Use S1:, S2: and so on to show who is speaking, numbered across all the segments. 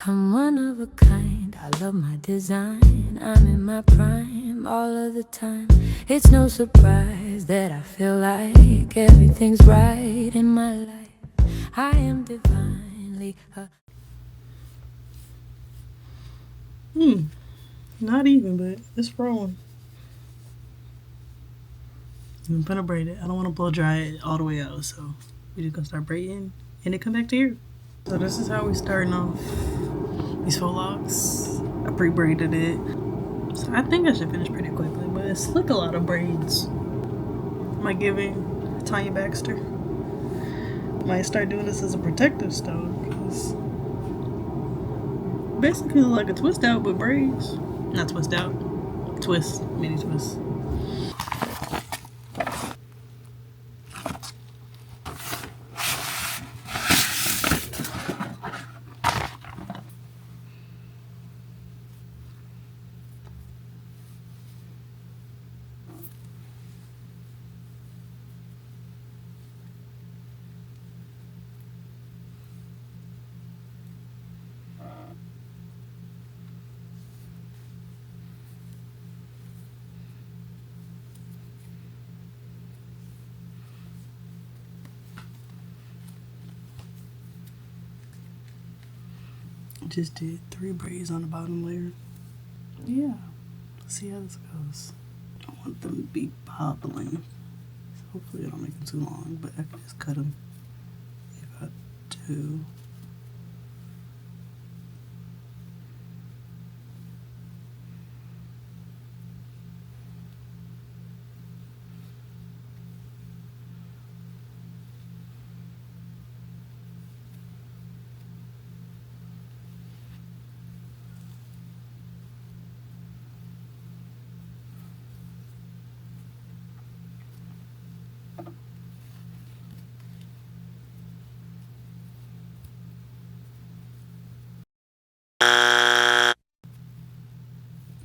S1: I'm one of a kind, I love my design. I'm in my prime all of the time. It's no surprise that I feel like everything's right in my life. I am divinely
S2: Not even, but it's rolling. I'm gonna braid it. I don't want to blow dry it all the way out, so we just gonna start braiding and then come back to here. So this is how we starting off these faux locks. I pre-braided it, so I think I should finish pretty quickly. But it's like a lot of braids. Am I giving Tanya Baxter? Might start doing this as a protective style because basically like a twist out with braids. Not twist out, twist, mini twist. Just did 3 braids on the bottom layer. Yeah, let's see how this goes. I want them to be bobbling, so hopefully I don't make them too long, but I can just cut them if I do.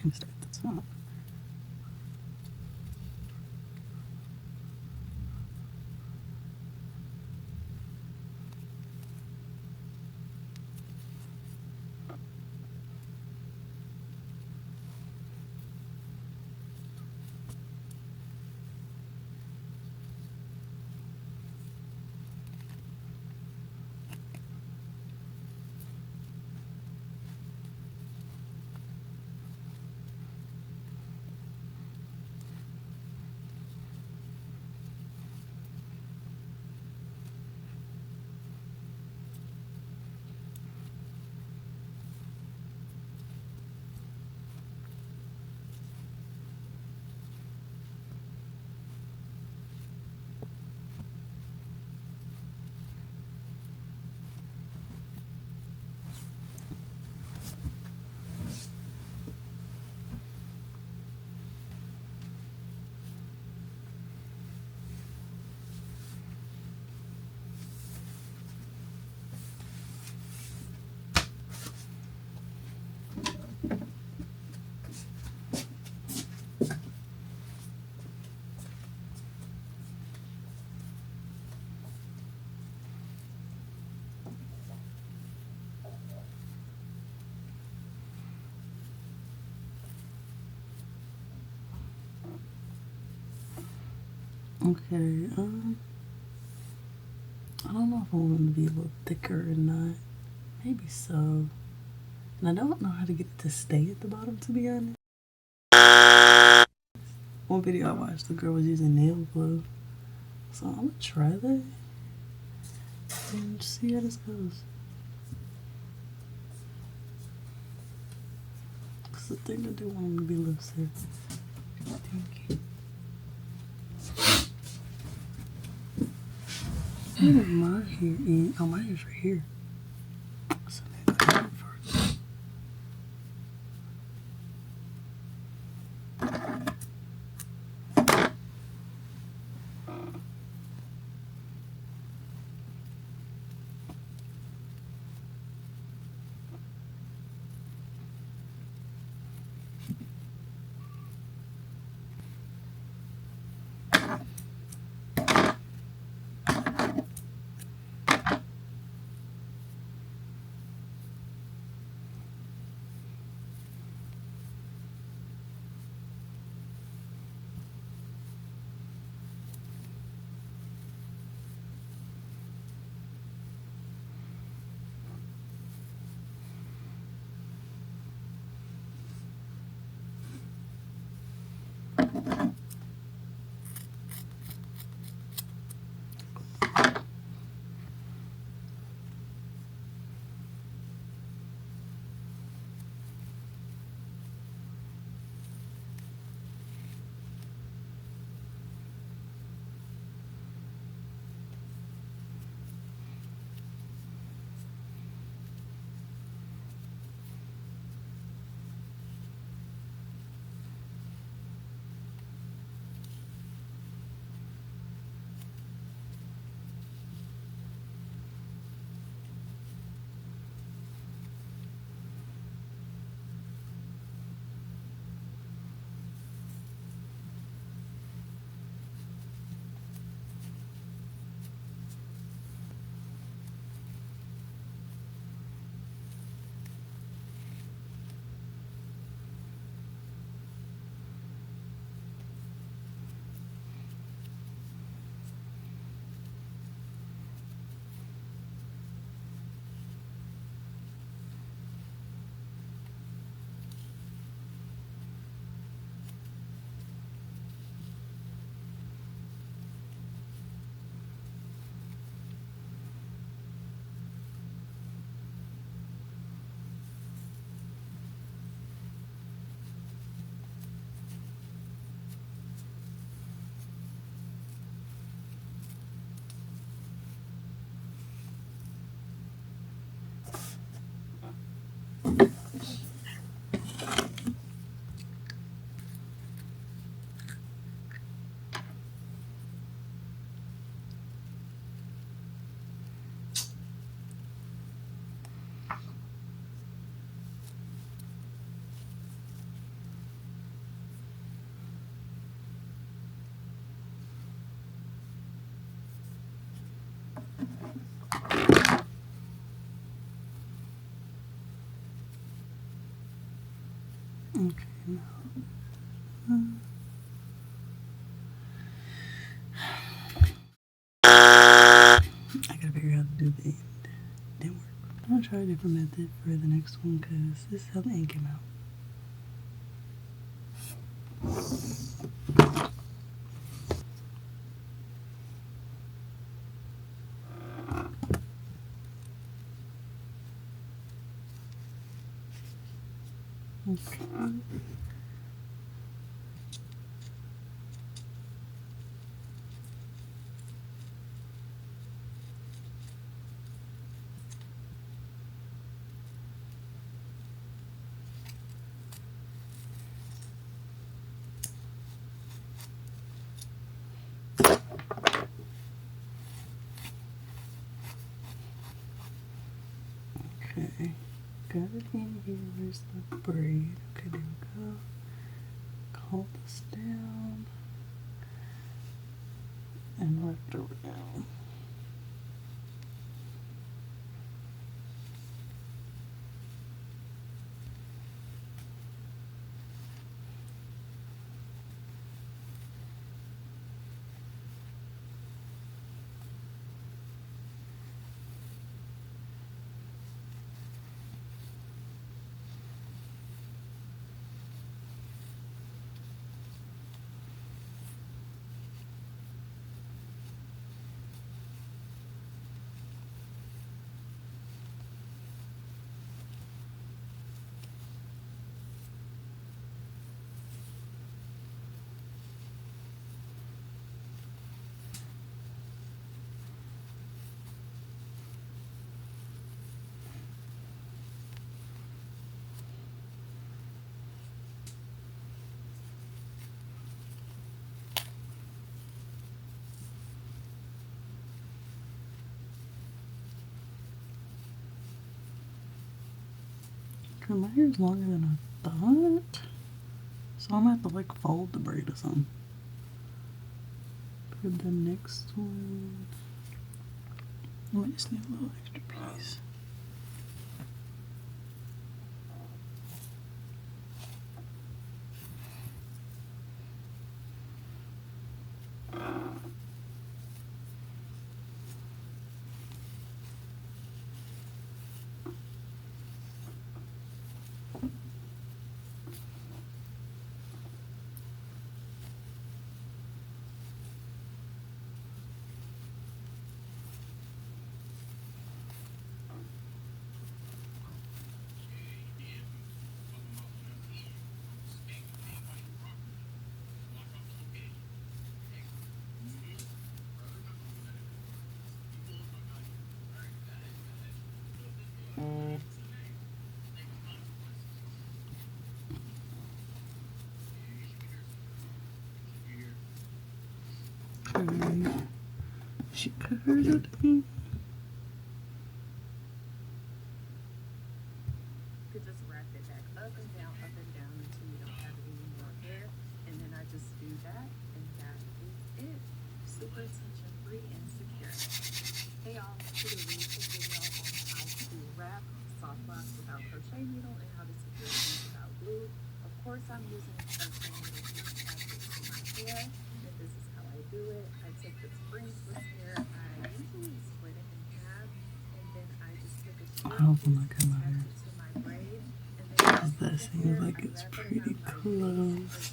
S2: And start the top. Okay, I don't know if I want them to be a little thicker or not. Maybe so. And I don't know how to get it to stay at the bottom, to be honest. One video I watched, the girl was using nail glue. So I'm gonna try that and see how this goes. Cause the thing I do want them to be looser. Thank you. Where did my hair end? Oh, my hair's right here. So maybe I go first. Okay, now. I gotta figure out how to do the end. Didn't work. I'm gonna try a different method for the next one because this is how the end came out. Okay. Okay, got it in here. Where's the braid? Okay, there we go. Hold this down and wrap it around. Okay, my hair's longer than I thought, so I'm gonna have to like fold the braid or something. For the next one, I just need a little extra piece. Okay, she covered it in.
S3: Could just wrap it back up and down until you don't have any more hair, and then I just do that, and that is it. Super tension free and secure. Hey y'all, today we did a video on how to wrap soft locks without crochet needle and how to secure these without glue. Of course, I'm using a crochet needle to attach it to my hair, and this is how I do it. I take the springless hair, I usually split it in half, and then I just take a
S2: I hope I'm not cutting my hair.
S3: attach it to my braid, and then I
S2: Because that seems like it's pretty close.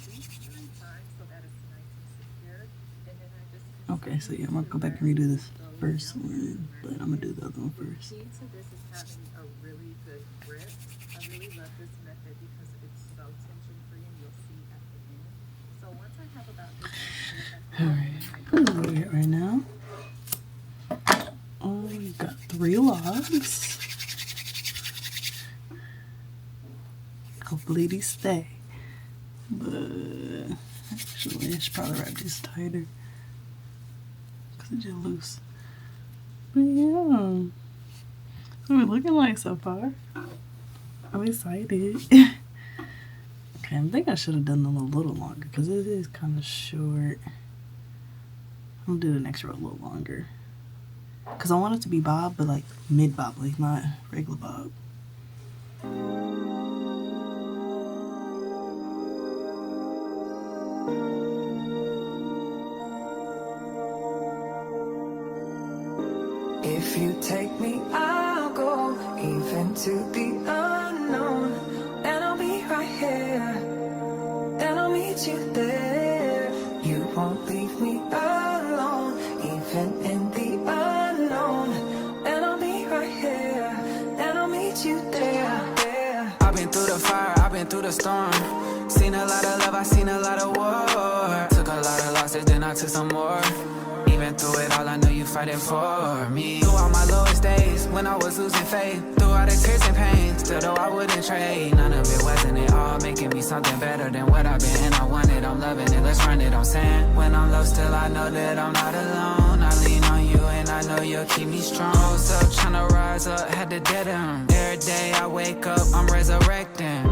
S2: Okay, so yeah, I'm gonna go back and redo this first one, but I'm gonna do the other one first.
S3: The key to this is having a really good grip. I really love this method because it's so tension free, and you'll see at the end. So once I have about this
S2: Alright, where we at right now? Oh, we got 3 logs. Hopefully these stay. But actually, I should probably wrap this tighter because it's just loose. But yeah, so we're looking like so far. I'm excited. Okay, I think I should have done them a little longer because it is kind of short. I'm gonna do the next row a little longer because I want it to be bob, but like mid bob, like not regular bob.
S1: If you take me, I'll go even to the unknown, and I'll be right here, and I'll meet you there. You won't leave me alone, even in the unknown, and I'll be right here, and I'll meet you there.
S4: I've been through the fire, I've been through the storm. Seen a lot of love, I've seen a lot of war. Took a lot of losses, then I took some more. Even through it all, I know you fighting for me. Through all my lowest days, when I was losing faith, through all the tears and pain, still though I wouldn't trade. None of it wasn't it all, making me something better than what I've been. And I want it, I'm loving it, let's run it, I'm saying. When I'm low, still I know that I'm not alone. I lean on you and I know you'll keep me strong. Rose up, tryna rise up, had to dead end. Every day I wake up, I'm resurrecting.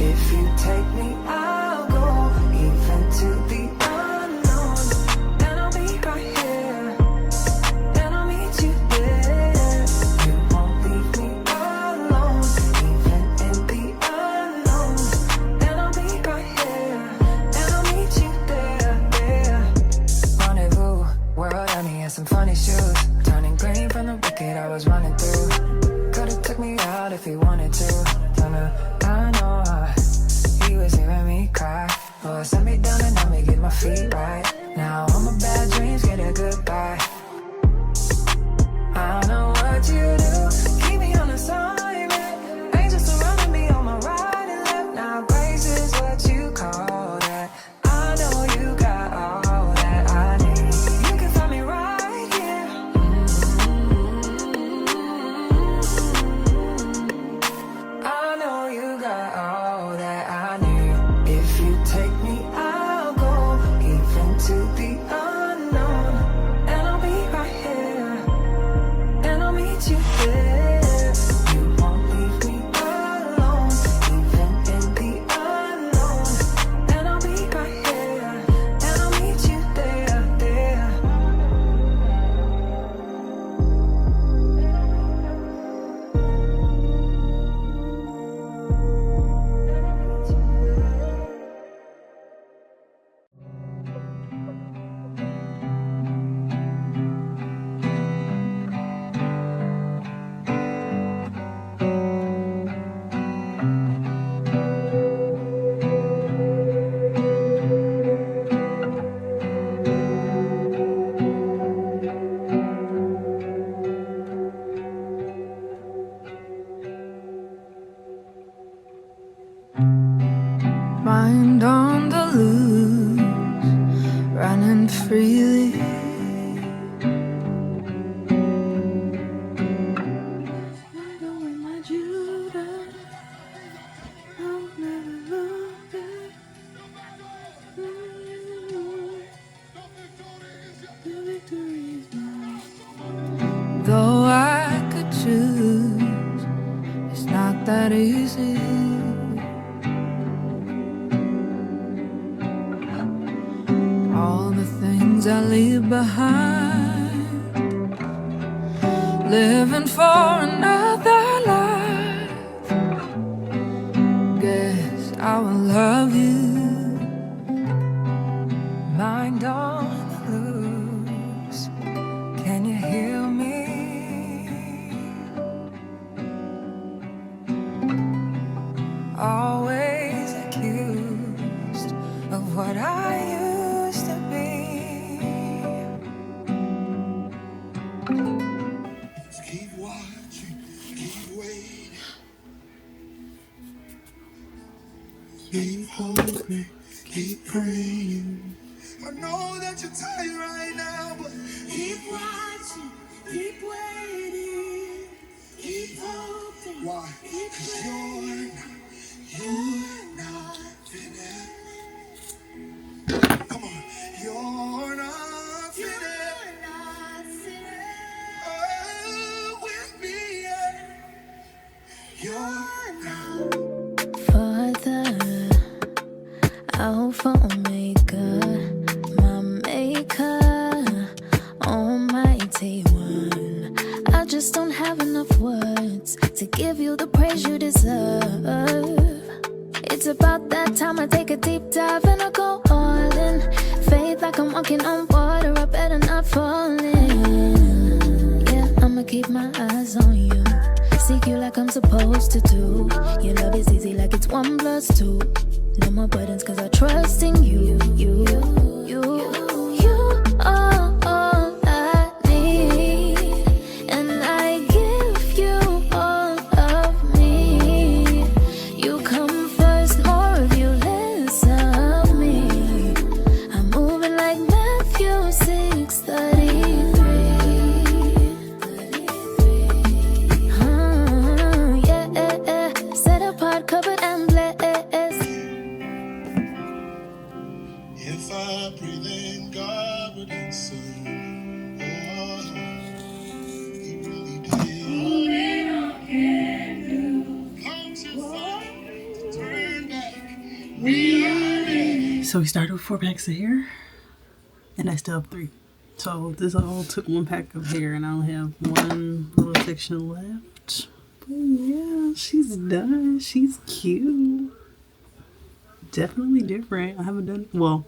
S1: If you take me, I'll go even to the unknown, and I'll be right here, and I'll meet you there. You won't leave me alone, even in the unknown, and I'll be right here, and I'll meet you there. Rendezvous, world had me in some funny shoes, turning green from the wicked I was running through. Could've took me out if he wanted to. I know he was hearing me cry. Lord, set me down and let me get my feet right. Now all my bad dreams get a goodbye. I know what you do, keep me on assignment. Angels surrounding me on my right and left. Now grace is what you call that. I know you got all that I need. You can find me right here. I know you got all that I need. If you take me, I'll go even to the unknown, and I'll be right here, and I'll meet you there. You won't leave me alone, even in the unknown, and I'll be right here, and I'll meet you there. Mind on the loose, running freely. Knowing my Judah, I'll never look back. The victory is mine. Though I could choose, it's not that easy. All the things I leave behind, living for another life. Guess I will love you. Mind on the loose, can you hear me? Always accused of what I used to be.
S5: Keep watching, keep waiting, keep hoping, keep praying. I know that you're tired right now, but keep watching, keep waiting, keep hoping. Why? 'Cause you're
S1: Father, Alpha, Omega, my maker, almighty one. I just don't have enough words to give you the praise you deserve. It's about that time I take a deep dive and I go all in. Faith like I'm walking on water, I better not fall in. Yeah, I'ma keep my eyes on you, seek you like I'm supposed to do. Your love is easy like it's 1 + 2. No more burdens cause I trust in you. You are all I need, and I give you all of me. You come first, more of you, less of me. I'm moving like Matthew 6:33. Yeah, set apart, covered and blessed.
S5: If I pray, then God would answer. Oh, He really did. Come too far to turn back. We are ready.
S2: So we started with 4 packs of hair, and I still have 3. So this all took 1 pack of hair, and I only have 1 little section left. But yeah, she's done. She's cute. Definitely different. I haven't done, well,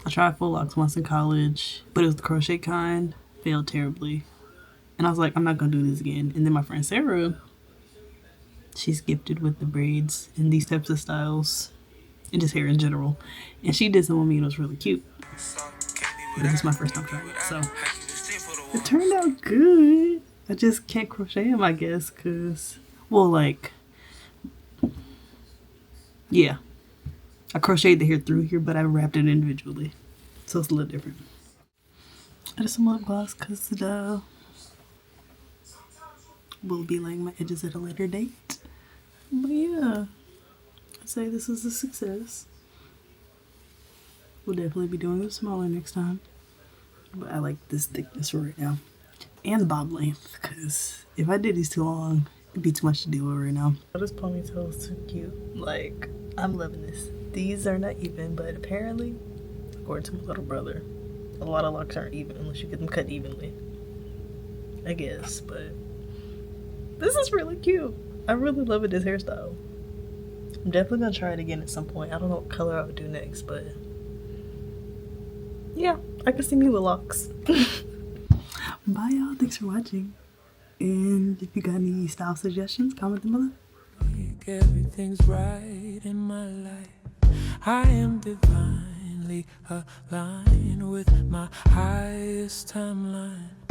S2: I tried Faux Locs once in college, but it was the crochet kind. Failed terribly. And I was like, I'm not gonna do this again. And then my friend Sarah, she's gifted with the braids and these types of styles and just hair in general. And she did some with me and it was really cute. But this is my first time trying it, so it turned out good. I just can't crochet them, I guess, cause, well, like, yeah. I crocheted the hair through here, but I wrapped it individually. So it's a little different. I did some lip gloss because the will be laying my edges at a later date. But yeah, I'd say this is a success. We'll definitely be doing it smaller next time. But I like this thickness for right now. And the bob length, because if I did these too long, it'd be too much to deal with right now. This ponytail is so cute. Like, I'm loving this. These are not even, but apparently, according to my little brother, a lot of locks aren't even unless you get them cut evenly. I guess, but this is really cute. I'm really loving this hairstyle. I'm definitely gonna try it again at some point. I don't know what color I would do next, but yeah, I can see me with locks. Bye y'all, thanks for watching. And if you got any style suggestions, comment them below.
S1: Everything's right in my life. I am divinely aligned with my highest timeline.